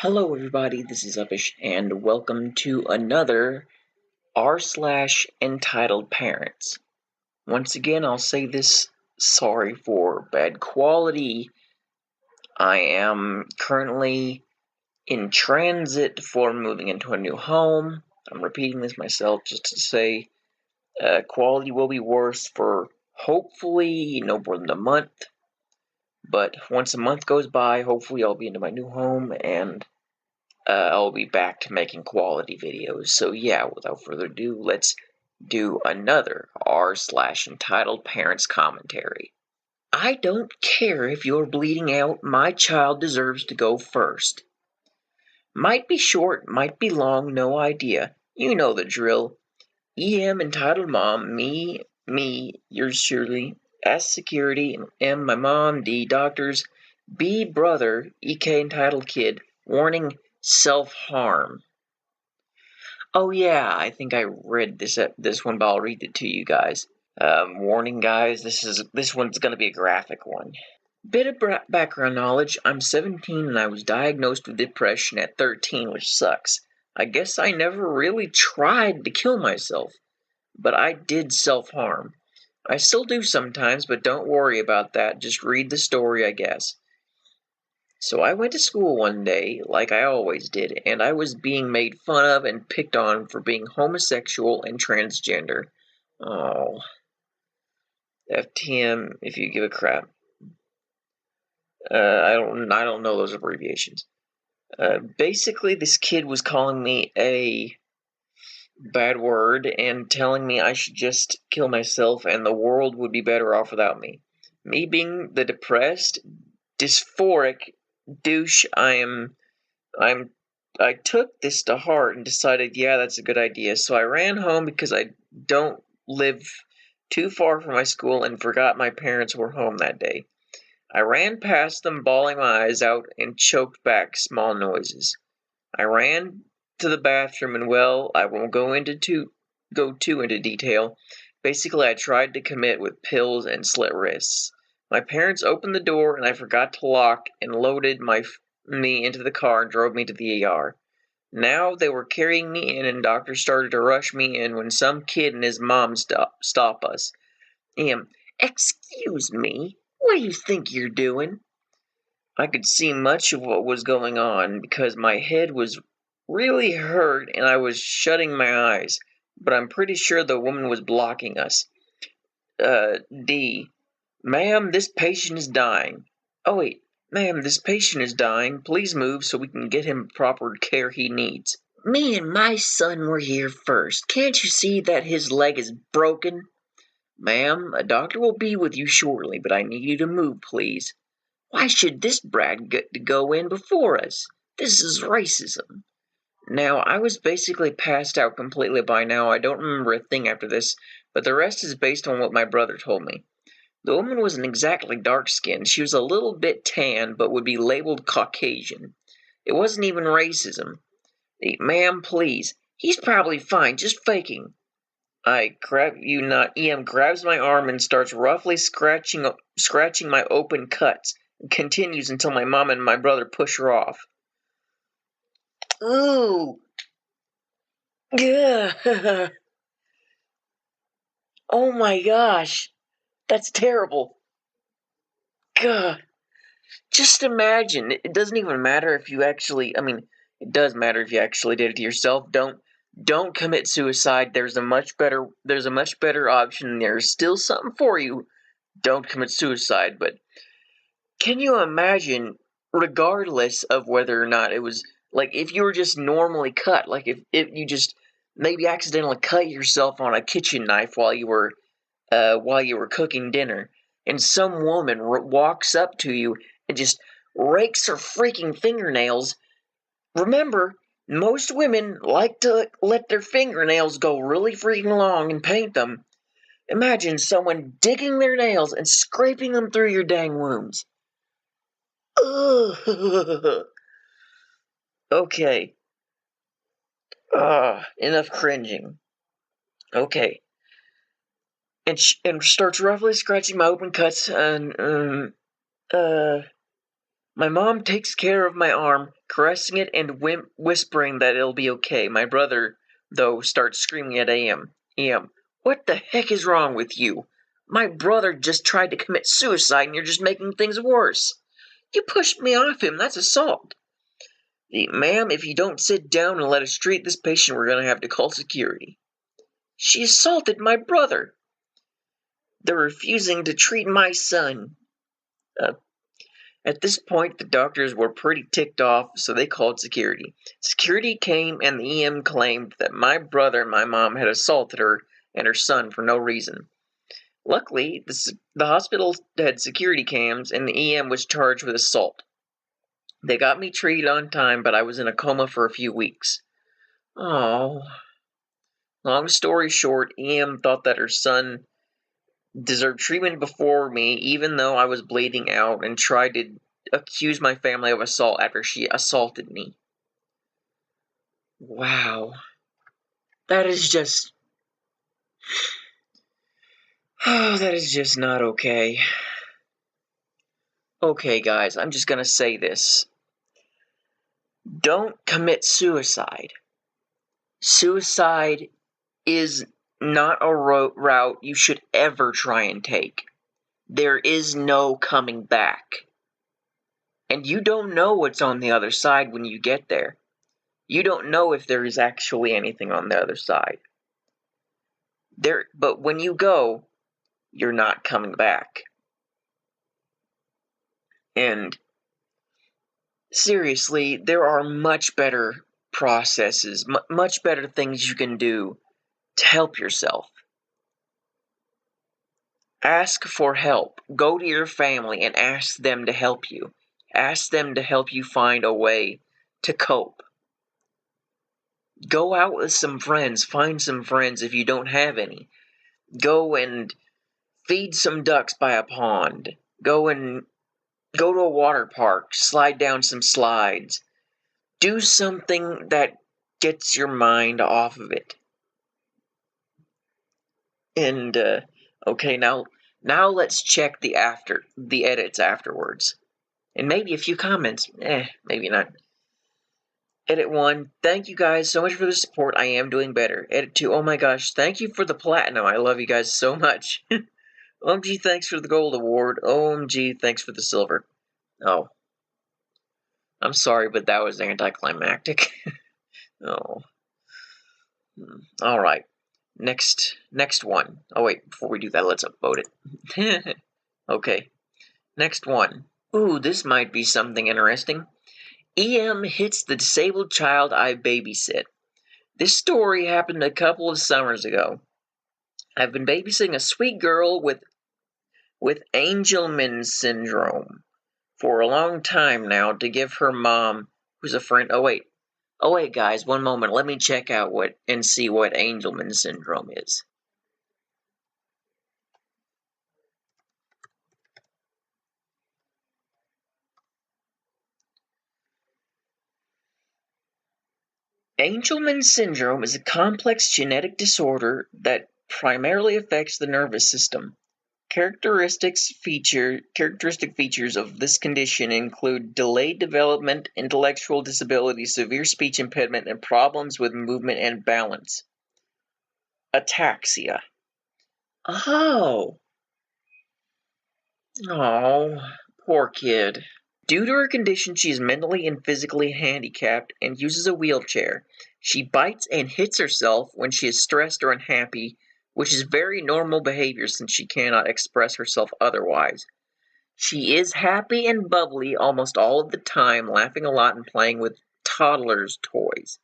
Hello everybody, this is Uppish, and welcome to another r/entitled parents. Once again, I'll say this, sorry for bad quality. I am currently in transit for moving into a new home. I'm repeating this myself just to say quality will be worse for hopefully no more than a month. But once a month goes by, hopefully I'll be into my new home and I'll be back to making quality videos. So yeah, without further ado, let's do another r/entitled parents commentary. I don't care if you're bleeding out, my child deserves to go first. Might be short, might be long, no idea. You know the drill. EM entitled mom, me, yours surely. S security, M my mom, D doctors, B brother, EK entitled kid. Warning, self-harm. Oh yeah, I think I read this one, but I'll read it to you guys. Warning guys, this one's gonna be a graphic one. Bit of background knowledge, I'm 17 and I was diagnosed with depression at 13, which sucks. I guess I never really tried to kill myself, but I did self-harm. I still do sometimes, but don't worry about that, just read the story, I guess. So I went to school one day, like I always did, and I was being made fun of and picked on for being homosexual and transgender. Oh. FTM, if you give a crap. I don't know those abbreviations. Basically, this kid was calling me a bad word and telling me I should just kill myself and the world would be better off without me. Me being the depressed, dysphoric douche I took this to heart and decided, yeah, that's a good idea. So I ran home because I don't live too far from my school and forgot my parents were home that day. I ran past them, bawling my eyes out, and choked back small noises. I ran to the bathroom and, well, I won't go too into detail. Basically, I tried to commit with pills and slit wrists. My parents opened the door and I forgot to lock and loaded me into the car and drove me to the ER. Now they were carrying me in and doctors started to rush me in when some kid and his mom stop us. Excuse me, what do you think you're doing? I could see much of what was going on because my head was really hurt and I was shutting my eyes, but I'm pretty sure the woman was blocking us. D. Ma'am, this patient is dying. Oh wait, ma'am, this patient is dying. Please move so we can get him proper care he needs. Me and my son were here first. Can't you see that his leg is broken? Ma'am, a doctor will be with you shortly, but I need you to move, please. Why should this brat get to go in before us? This is racism. Now, I was basically passed out completely by now. I don't remember a thing after this, but the rest is based on what my brother told me. The woman wasn't exactly dark-skinned. She was a little bit tan, but would be labeled Caucasian. It wasn't even racism. Ma'am, please. He's probably fine, just faking. EM grabs my arm and starts roughly scratching my open cuts, and continues until my mom and my brother push her off. Ooh. Yeah. Oh my gosh. That's terrible. God. Just imagine. It doesn't even matter if you actually, it does matter if you actually did it to yourself. Don't commit suicide. There's a much better option. There's still something for you. Don't commit suicide, but can you imagine, regardless of whether or not it was, like, if you were just normally cut, like, if you just maybe accidentally cut yourself on a kitchen knife while you were cooking dinner, and some woman walks up to you and just rakes her freaking fingernails. Remember, most women like to let their fingernails go really freaking long and paint them. Imagine someone digging their nails and scraping them through your dang wounds. Ugh. Okay. Enough cringing. Okay. And starts roughly scratching my open cuts and My mom takes care of my arm, caressing it and whispering that it'll be okay. My brother, though, starts screaming at AM. AM, what the heck is wrong with you? My brother just tried to commit suicide and you're just making things worse. You pushed me off him, that's assault. Ma'am, if you don't sit down and let us treat this patient, we're going to have to call security. She assaulted my brother. They're refusing to treat my son. At this point, the doctors were pretty ticked off, so they called security. Security came, and the EM claimed that my brother and my mom had assaulted her and her son for no reason. Luckily, the hospital had security cams, and the EM was charged with assault. They got me treated on time, but I was in a coma for a few weeks. Oh. Long story short, EM thought that her son deserved treatment before me, even though I was bleeding out, and tried to accuse my family of assault after she assaulted me. Wow. That is just... Oh, that is just not okay. Okay, guys, I'm just gonna say this. Don't commit suicide. Suicide is not a route you should ever try and take. There is no coming back. And you don't know what's on the other side when you get there. You don't know if there is actually anything on the other side. But when you go, you're not coming back. And seriously, there are much better processes, much better things you can do to help yourself. Ask for help. Go to your family and ask them to help you. Ask them to help you find a way to cope. Go out with some friends. Find some friends if you don't have any. Go and feed some ducks by a pond. Go to a water park. Slide down some slides. Do something that gets your mind off of it. And, okay, now let's check the edits afterwards. And maybe a few comments. Maybe not. Edit 1, thank you guys so much for the support. I am doing better. Edit 2, oh my gosh, thank you for the platinum. I love you guys so much. OMG, thanks for the gold award. OMG, thanks for the silver. Oh. I'm sorry, but that was anticlimactic. Oh. Alright. Next one. Oh wait, before we do that, let's upvote it. Okay. Next one. Ooh, this might be something interesting. EM hits the disabled child I babysit. This story happened a couple of summers ago. I've been babysitting a sweet girl with Angelman syndrome for a long time now to give her mom, who's a friend. Oh wait, guys, one moment. Let me check out and see what Angelman syndrome is. Angelman syndrome is a complex genetic disorder that primarily affects the nervous system. Characteristic features of this condition include delayed development, intellectual disability, severe speech impediment, and problems with movement and balance. Ataxia. Oh, poor kid. Due to her condition, she is mentally and physically handicapped and uses a wheelchair. She bites and hits herself when she is stressed or unhappy, which is very normal behavior since she cannot express herself otherwise. She is happy and bubbly almost all of the time, laughing a lot and playing with toddlers' toys.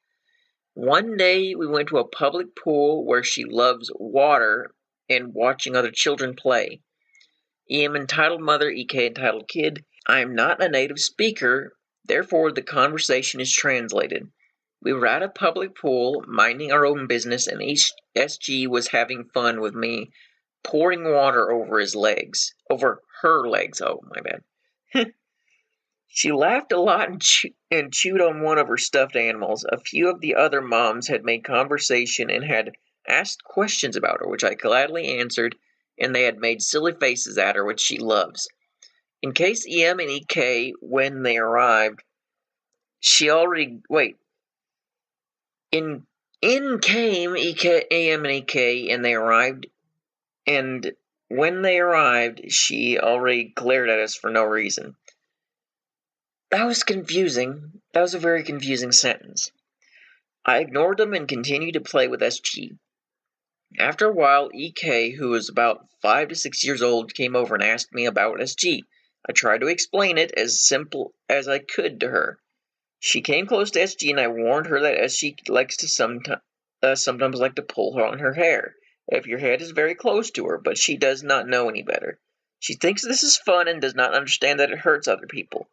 One day, we went to a public pool where she loves water and watching other children play. EM entitled mother, EK entitled kid. I am not a native speaker, therefore the conversation is translated. We were at a public pool, minding our own business, and SG was having fun with me, pouring water over her legs, oh my bad. She laughed a lot and chewed on one of her stuffed animals. A few of the other moms had made conversation and had asked questions about her, which I gladly answered, and they had made silly faces at her, which she loves. In case EM and EK, when they arrived, she already... Wait. In came AM and EK, and they arrived, and when they arrived, she already glared at us for no reason. That was confusing. That was a very confusing sentence. I ignored them and continued to play with SG. After a while, EK, who was about 5 to 6 years old, came over and asked me about SG. I tried to explain it as simple as I could to her. She came close to SG, and I warned her that SG likes to sometimes like to pull her on her hair if your head is very close to her, but she does not know any better. She thinks this is fun and does not understand that it hurts other people.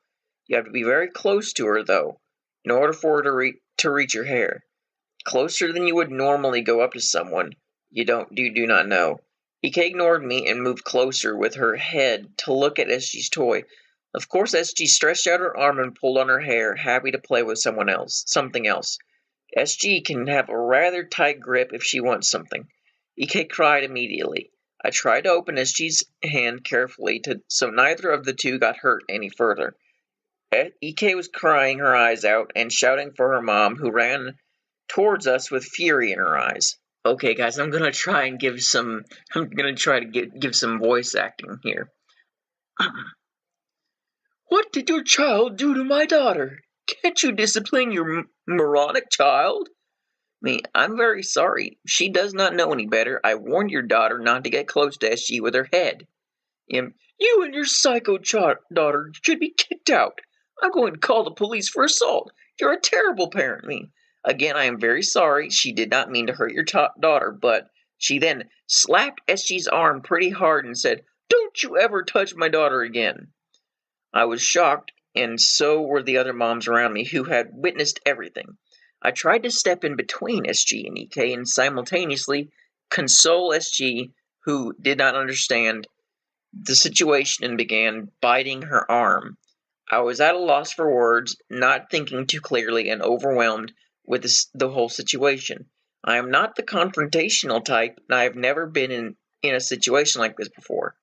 You have to be very close to her, though, in order for her to reach your hair. Closer than you would normally go up to someone you do not know. EK ignored me and moved closer with her head to look at SG's toy. Of course, SG stretched out her arm and pulled on her hair, happy to play with something else. SG can have a rather tight grip if she wants something. EK cried immediately. I tried to open SG's hand carefully so neither of the two got hurt any further. EK was crying her eyes out and shouting for her mom, who ran towards us with fury in her eyes. Okay, guys, I'm gonna try to give some voice acting here. What did your child do to my daughter? Can't you discipline your moronic child? Me, I'm very sorry. She does not know any better. I warned your daughter not to get close to SG with her head. You and your psycho daughter should be kicked out. I'm going to call the police for assault. You're a terrible parent, me. Again, I am very sorry. She did not mean to hurt your daughter, but she then slapped SG's arm pretty hard and said, "Don't you ever touch my daughter again." I was shocked, and so were the other moms around me who had witnessed everything. I tried to step in between SG and EK and simultaneously console SG, who did not understand the situation and began biting her arm. I was at a loss for words, not thinking too clearly and overwhelmed with the whole situation. I am not the confrontational type, and I have never been in a situation like this before.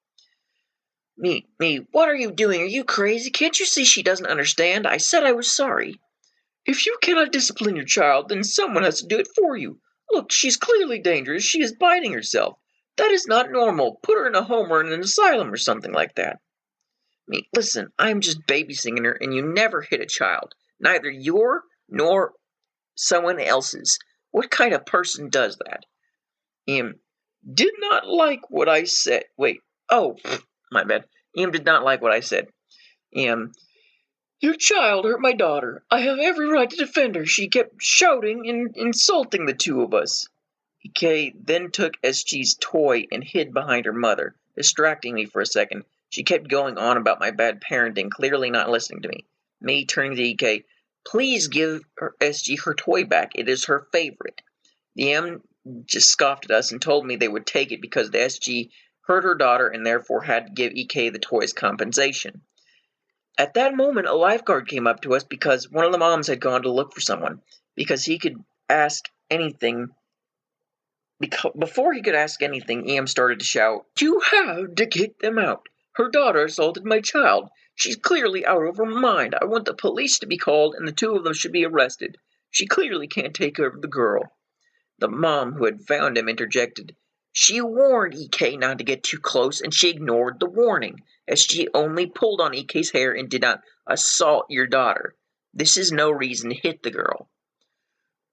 Me, what are you doing? Are you crazy? Can't you see she doesn't understand? I said I was sorry. If you cannot discipline your child, then someone has to do it for you. Look, she's clearly dangerous. She is biting herself. That is not normal. Put her in a home or in an asylum or something like that. Me, listen, I'm just babysitting her, and you never hit a child. Neither your nor someone else's. What kind of person does that? Did not like what I said. Wait. Oh, my bad. Did not like what I said. Your child hurt my daughter. I have every right to defend her. She kept shouting and insulting the two of us. EK then took SG's toy and hid behind her mother, distracting me for a second. She kept going on about my bad parenting, clearly not listening to me. Me turning to EK, "Please give SG her toy back. It is her favorite." The M just scoffed at us and told me they would take it because the SG hurt her daughter and therefore had to give EK the toy's compensation. At that moment, a lifeguard came up to us because one of the moms had gone to look for someone, because he could ask anything. Before he could ask anything, EM started to shout, "You have to kick them out. Her daughter assaulted my child. She's clearly out of her mind. I want the police to be called, and the two of them should be arrested. She clearly can't take care of the girl." The mom who had found him interjected, "She warned EK not to get too close, and she ignored the warning, as she only pulled on EK's hair and did not assault your daughter. This is no reason to hit the girl."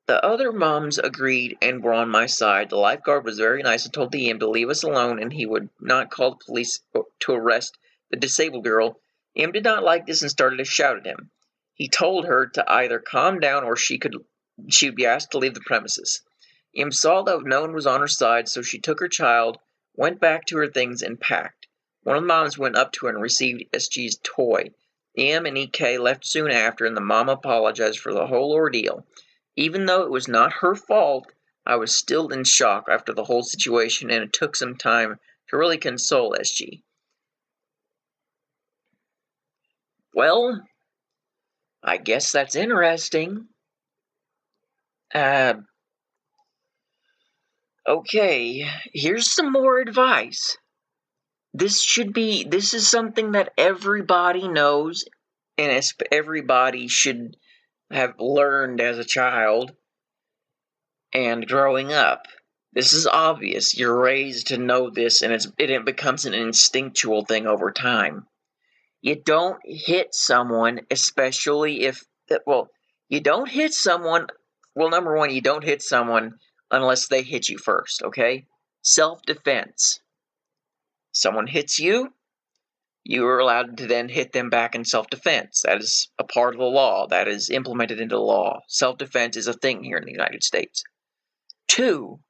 The other moms agreed and were on my side. The lifeguard was very nice and told the EM to leave us alone and he would not call the police to arrest the disabled girl. EM did not like this and started to shout at him. He told her to either calm down or she would be asked to leave the premises. EM saw that no one was on her side, so she took her child, went back to her things, and packed. One of the moms went up to her and received SG's toy. EM and EK left soon after, and the mom apologized for the whole ordeal. Even though it was not her fault, I was still in shock after the whole situation, and it took some time to really console SG. Well, I guess that's interesting. Okay, here's some more advice. this is something that everybody knows, and everybody should have learned as a child and growing up. This is obvious. You're raised to know this, and it becomes an instinctual thing over time. You don't hit someone, especially if, you don't hit someone, number one, you don't hit someone unless they hit you first, okay? Self-defense. Someone hits you, you are allowed to then hit them back in self-defense. That is a part of the law. That is implemented into law. Self-defense is a thing here in the United States. 2,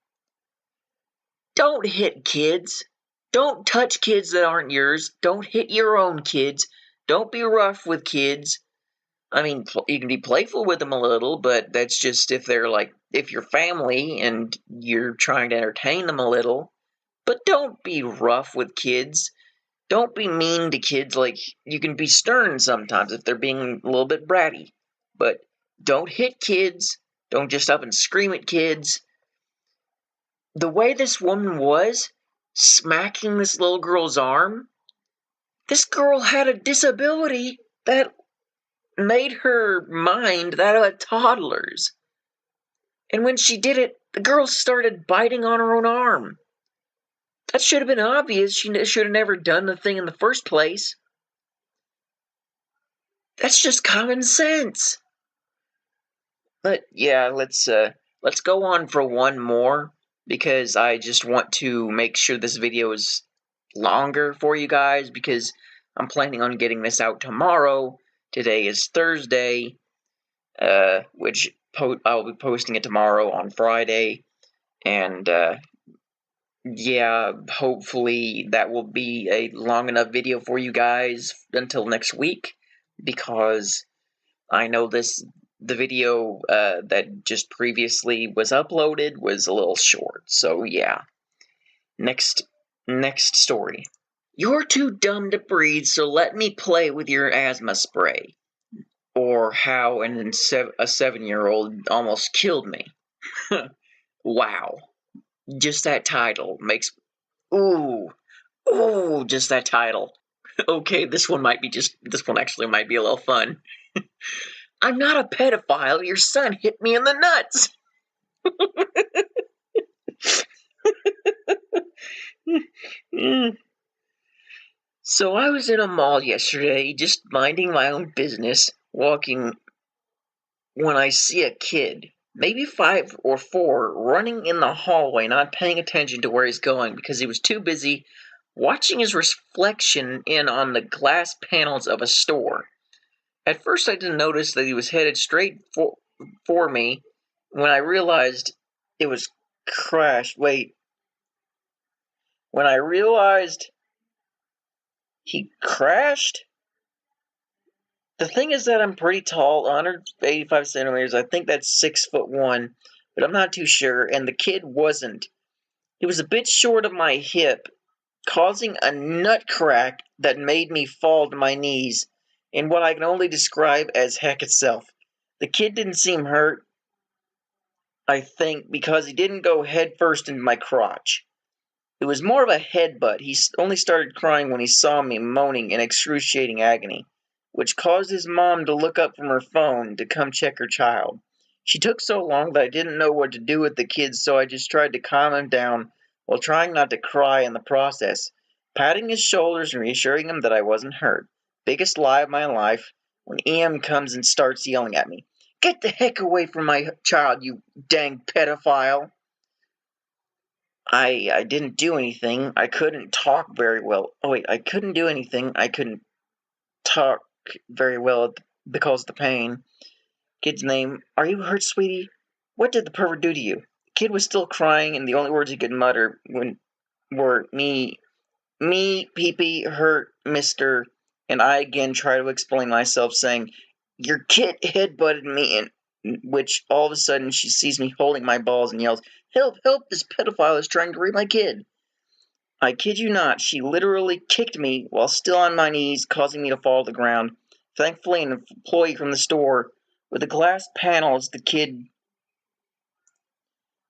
don't hit kids. Don't touch kids that aren't yours. Don't hit your own kids. Don't be rough with kids. I mean, you can be playful with them a little, but that's just if you're family and you're trying to entertain them a little. But don't be rough with kids. Don't be mean to kids. You can be stern sometimes if they're being a little bit bratty. But don't hit kids. Don't just up and scream at kids. The way this woman was smacking this little girl's arm, this girl had a disability that made her mind that of a toddler's. And when she did it, the girl started biting on her own arm. That should have been obvious. She should have never done the thing in the first place. That's just common sense. But yeah, let's go on for one more, because I just want to make sure this video is longer for you guys, because I'm planning on getting this out tomorrow. Today is Thursday, which I'll be posting it tomorrow on Friday, and yeah, hopefully that will be a long enough video for you guys until next week, because I know the video that just previously was uploaded was a little short, so yeah. Next story. You're too dumb to breathe, so let me play with your asthma spray. Or how a 7-year-old almost killed me. Wow. Just that title makes... Ooh, just that title. Okay, this one actually might be a little fun. I'm not a pedophile, your son hit me in the nuts! So I was in a mall yesterday, just minding my own business, walking, when I see a kid, maybe 5 or 4, running in the hallway, not paying attention to where he's going because he was too busy watching his reflection in on the glass panels of a store. At first I didn't notice that he was headed straight for me. When I realized it was when I realized he crashed? The thing is that I'm pretty tall, 185 centimeters. I think that's 6'1", but I'm not too sure. And the kid wasn't. He was a bit short of my hip, causing a nut crack that made me fall to my knees in what I can only describe as heck itself. The kid didn't seem hurt, I think, because he didn't go headfirst into my crotch. It was more of a headbutt. He only started crying when he saw me moaning in excruciating agony, which caused his mom to look up from her phone to come check her child. She took so long that I didn't know what to do with the kid, so I just tried to calm him down while trying not to cry in the process, patting his shoulders and reassuring him that I wasn't hurt. Biggest lie of my life, when EM comes and starts yelling at me, "Get the heck away from my child, you dang pedophile!" I didn't do anything. I couldn't talk very well. I couldn't do anything. I couldn't talk very well because of the pain. Kid's name, "Are you hurt, sweetie? What did the pervert do to you?" The kid was still crying, and the only words he could mutter were me, pee-pee, hurt, mister, and I again try to explain myself, saying, "Your kid headbutted me," and which all of a sudden she sees me holding my balls and yells, "Help, help, this pedophile is trying to rape my kid." I kid you not, she literally kicked me while still on my knees, causing me to fall to the ground. Thankfully, an employee from the store with the glass panels the kid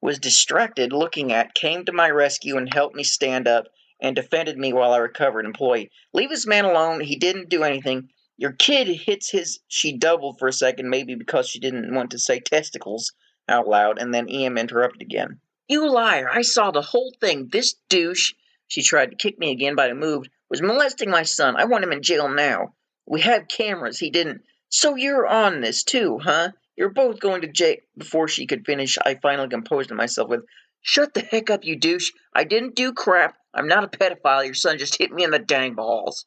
was distracted looking at came to my rescue and helped me stand up and defended me while I recovered. Employee, leave this man alone. He didn't do anything. Your kid hits his... She doubled for a second, maybe because she didn't want to say testicles out loud, and then EM interrupted again. You liar! I saw the whole thing. This douche... She tried to kick me again, but I moved. Was molesting my son. I want him in jail now. We have cameras. He didn't... So you're on this too, huh? You're both going to jail. Before she could finish, I finally composed myself with, shut the heck up, you douche. I didn't do crap. I'm not a pedophile. Your son just hit me in the dang balls.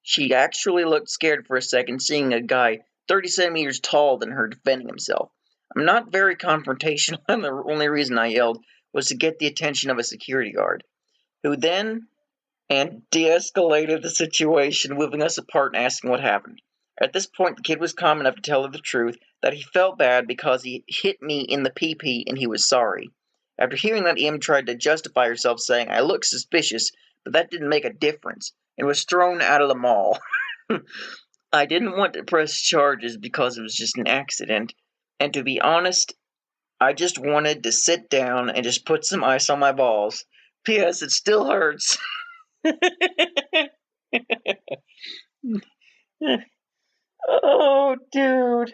She actually looked scared for a second, seeing a guy 30 centimeters taller than her defending himself. I'm not very confrontational, and the only reason I yelled was to get the attention of a security guard, who then de-escalated the situation, moving us apart and asking what happened. At this point, the kid was calm enough to tell her the truth, that he felt bad because he hit me in the pee-pee and he was sorry. After hearing that, Em tried to justify herself, saying, I look suspicious, but that didn't make a difference, and was thrown out of the mall. I didn't want to press charges because it was just an accident, and to be honest, I just wanted to sit down and just put some ice on my balls. P.S. It still hurts. Oh, dude.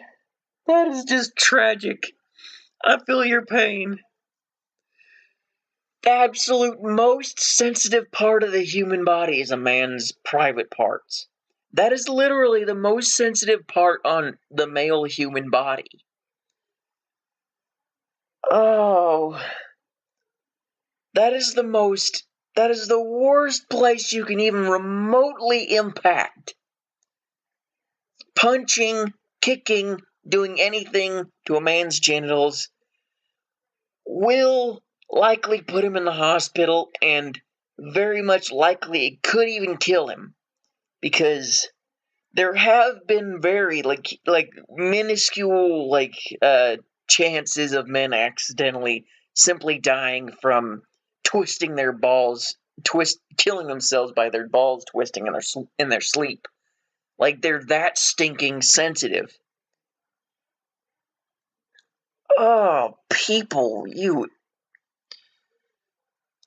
That is just tragic. I feel your pain. The absolute most sensitive part of the human body is a man's private parts. That is literally the most sensitive part on the male human body. Oh. That is the worst place you can even remotely impact. Punching, kicking, doing anything to a man's genitals will likely put him in the hospital, and very much likely it could even kill him, because there have been very minuscule chances of men accidentally simply dying from twisting their balls, killing themselves by their balls twisting in their sleep. Like, they're that stinking sensitive. Oh, people,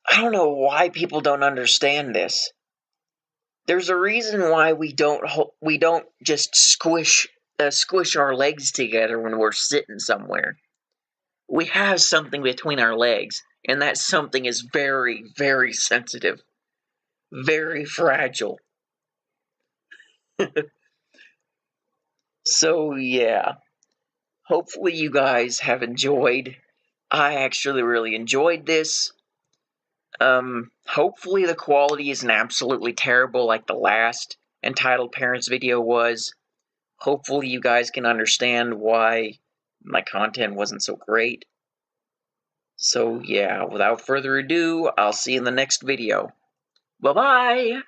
I don't know why people don't understand this. There's a reason why we don't just squish our legs together when we're sitting somewhere. We have something between our legs, and that something is very, very sensitive, very fragile. So yeah, hopefully you guys have enjoyed. I actually really enjoyed this. Hopefully the quality isn't absolutely terrible like the last Entitled Parents video was. Hopefully you guys can understand why my content wasn't so great. So yeah, without further ado, I'll see you in the next video. Bye-bye!